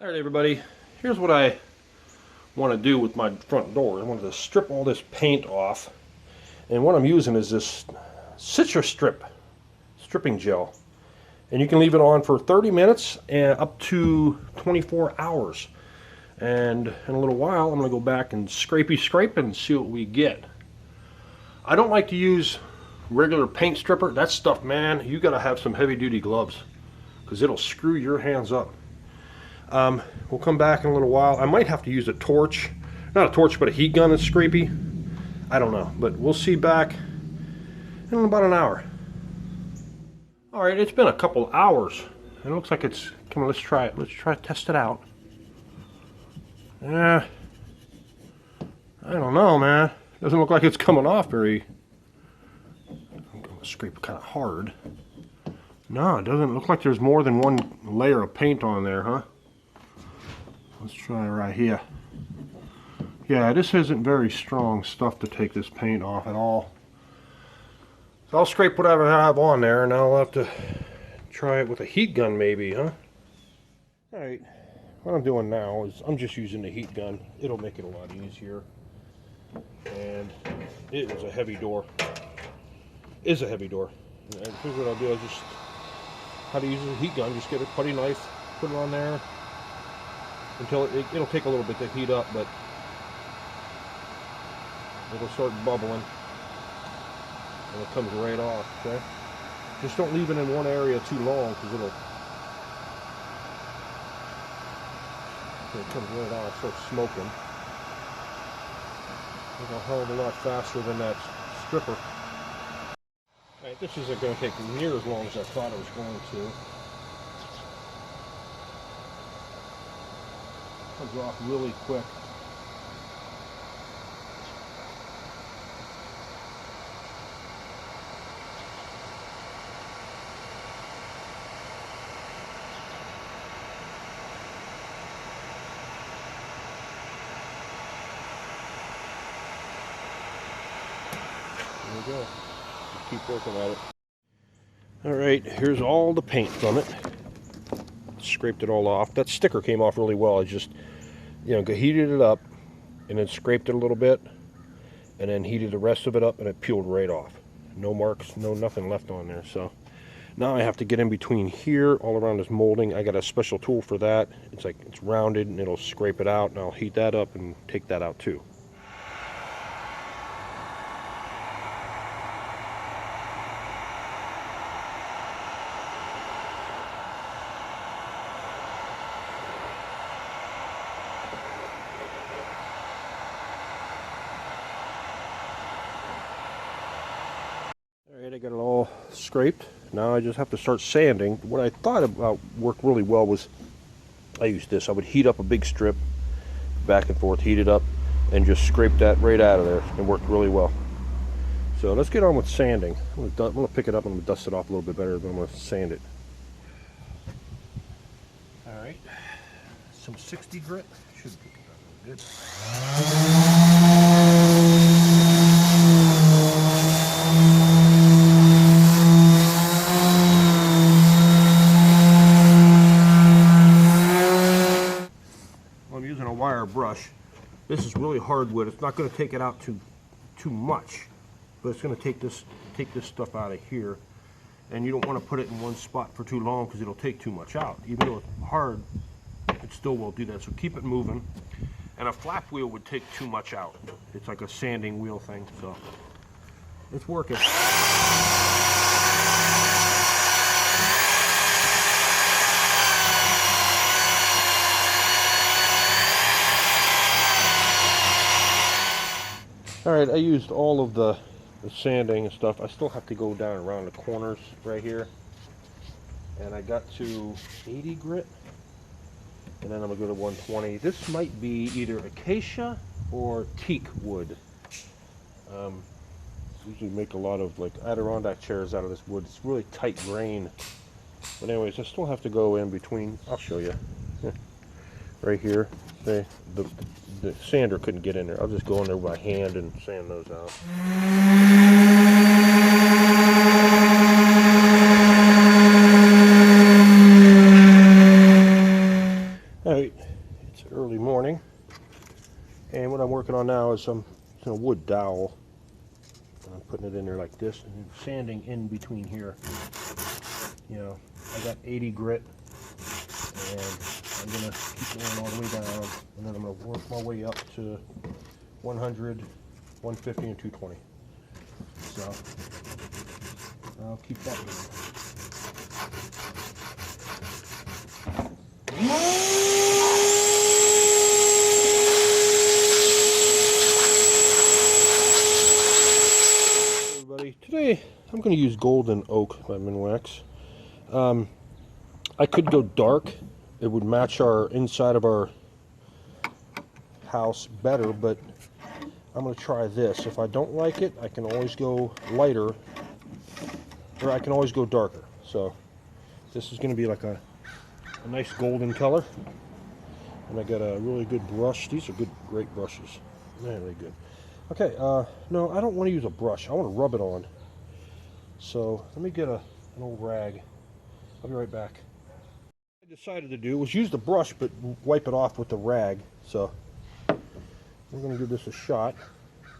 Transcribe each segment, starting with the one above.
Alright everybody, here's what I want to do with my front door. I want to strip all this paint off, and what I'm using is this citrus stripping gel, and you can leave it on for 30 minutes and up to 24 hours, and in a little while I'm going to go back and scrape and see what we get. I don't like to use regular paint stripper. That stuff, man, you got to have some heavy-duty gloves because it'll screw your hands up. We'll come back in a little while. I might have to use a torch. Not a torch, but a heat gun that's scrapey. I don't know, but we'll see back in about an hour. Alright, it's been a couple hours. It looks like it's... Come on, let's try it. Let's try to test it out. I don't know, man. Doesn't look like it's coming off very... I'm going to scrape kind of hard. No, it doesn't look like there's more than one layer of paint on there, huh? Let's try right here. Yeah, this isn't very strong stuff to take this paint off at all. So I'll scrape whatever I have on there, and I'll have to try it with a heat gun maybe, huh? Alright, what I'm doing now is I'm just using the heat gun. It'll make it a lot easier. And it is a heavy door. It's a heavy door. And here's what I'll do. I'll just... How to use a heat gun. Just get a putty knife, put it on there. Until it'll take a little bit to heat up, but it'll start bubbling and it comes right off. Okay, just don't leave it in one area too long because it comes right off, starts smoking. It's a hell of a lot faster than that stripper. Alright, this isn't going to take near as long as I thought it was going to. Comes off really quick. There we go. Just keep working at it. Alright, here's all the paint from it. Scraped it all off. That sticker came off really well. I just, heated it up and then scraped it a little bit and then heated the rest of it up and it peeled right off. No marks, nothing left on there. So now I have to get in between here, all around this molding. I got a special tool for that. It's rounded and it'll scrape it out, and I'll heat that up and take that out too. I got it all scraped. Now I just have to start sanding. What I thought about worked really well was I used this. I would heat up a big strip, back and forth, heat it up, and just scrape that right out of there. It worked really well. So let's get on with sanding. I'm going to pick it up and I'm going to dust it off a little bit better, then I'm going to sand it. Alright, some 60 grit. Should be good. Wire brush. This is really hardwood. It's not going to take it out too much, but it's going to take this stuff out of here, and you don't want to put it in one spot for too long because it'll take too much out. Even though it's hard, it still will do that. So keep it moving. And a flap wheel would take too much out. It's like a sanding wheel thing. So it's working. Alright, I used all of the sanding and stuff. I still have to go down around the corners right here. And I got to 80 grit. And then I'm going to go to 120. This might be either acacia or teak wood. Usually make a lot of like Adirondack chairs out of this wood. It's really tight grain. But anyways, I still have to go in between. I'll show you. Right here. The sander couldn't get in there. I'll just go in there by hand and sand those out. Alright, it's early morning, and what I'm working on now is some wood dowel. And I'm putting it in there like this and sanding in between here. You know, I got 80 grit, and I'm going to keep going all the way down, and then I'm going to work my way up to 100, 150, and 220. So, I'll keep that going. Today I'm going to use Golden Oak by Minwax. I could go dark. It would match our inside of our house better, but I'm going to try this. If I don't like it, I can always go lighter, or I can always go darker. So this is going to be like a nice golden color. And I got a really good brush. These are great brushes. Really good. Okay, no, I don't want to use a brush. I want to rub it on. So let me get an old rag. I'll be right back. What I decided to do was use the brush, but wipe it off with the rag. So we're going to give this a shot. All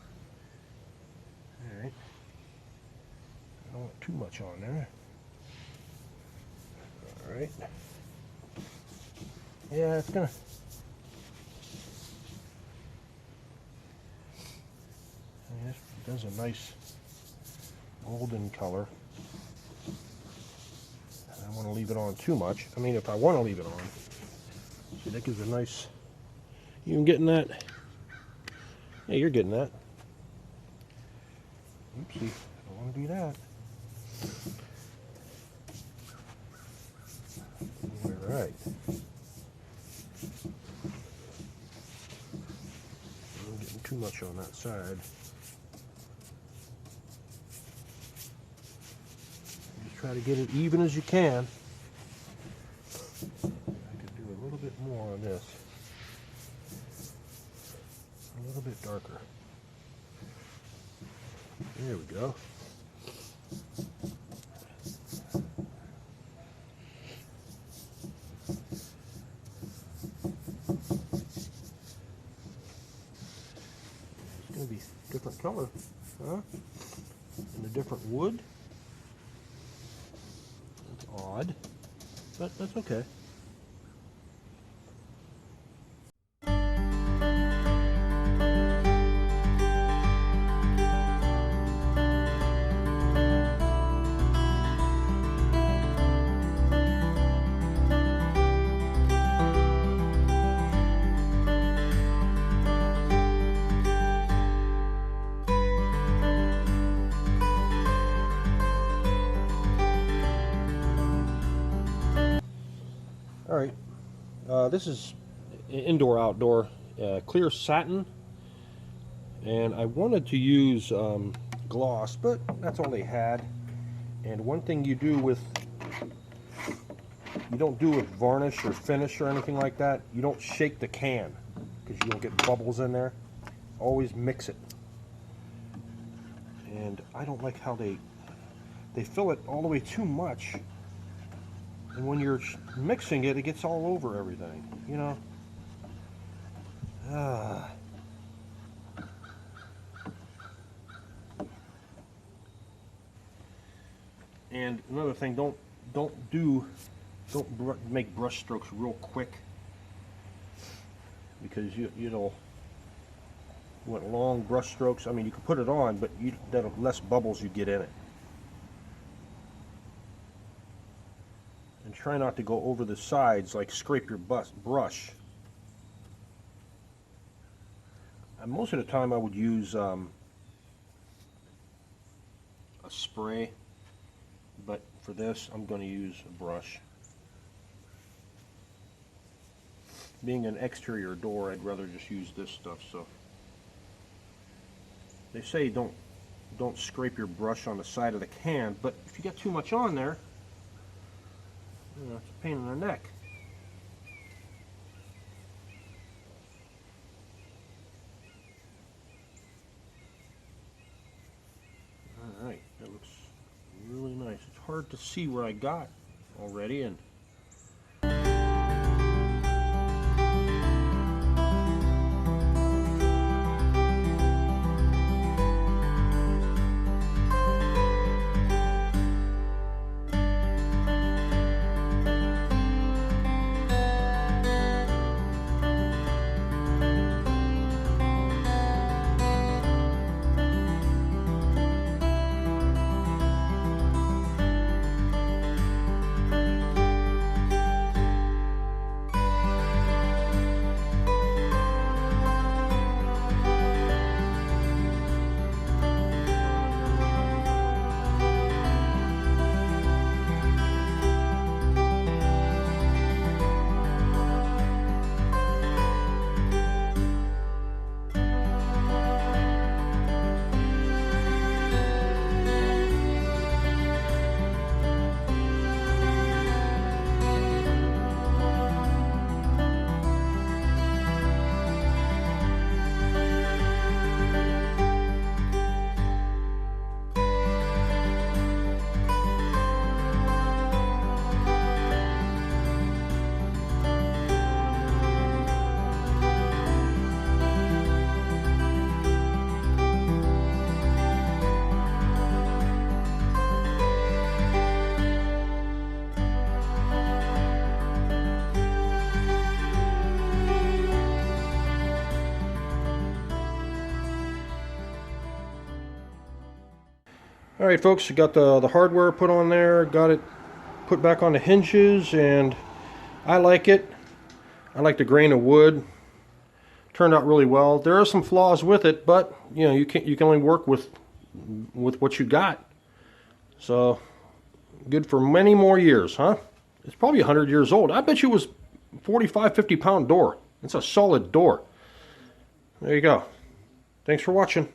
right. I don't want too much on there. All right. Yeah, it's going to... This does a nice golden color. I don't want to leave it on too much. I mean, if I want to leave it on. See, that gives a nice... You even getting that? Yeah, you're getting that. Oopsie, I don't want to do that. All right. I'm getting too much on that side. Try to get it even as you can. I could do a little bit more on this. A little bit darker. There we go. It's going to be different color, huh? And a different wood. Odd, but that's okay. All right, this is indoor-outdoor clear satin, and I wanted to use gloss, but that's all they had. And one thing you don't do with varnish or finish or anything like that, you don't shake the can because you don't get bubbles in there. Always mix it. And I don't like how they fill it all the way too much. And when you're mixing it, it gets all over everything, you know. And another thing, don't make brush strokes real quick, because you want long brush strokes. I mean, you can put it on, but that'll less bubbles you get in it. And try not to go over the sides, like scrape your brush. And most of the time I would use a spray, but for this I'm going to use a brush. Being an exterior door, I'd rather just use this stuff. So they say don't scrape your brush on the side of the can, but if you get too much on there, you know, it's a pain in the neck. Alright, that looks really nice. It's hard to see where I got already, and Alright folks, you got the hardware put on there, got it put back on the hinges, and I like it. I like the grain of wood. Turned out really well. There are some flaws with it, but you know, you can only work with what you got. So good for many more years, huh? It's probably 100 years old. I bet you it was 45, 50 pound door. It's a solid door. There you go. Thanks for watching.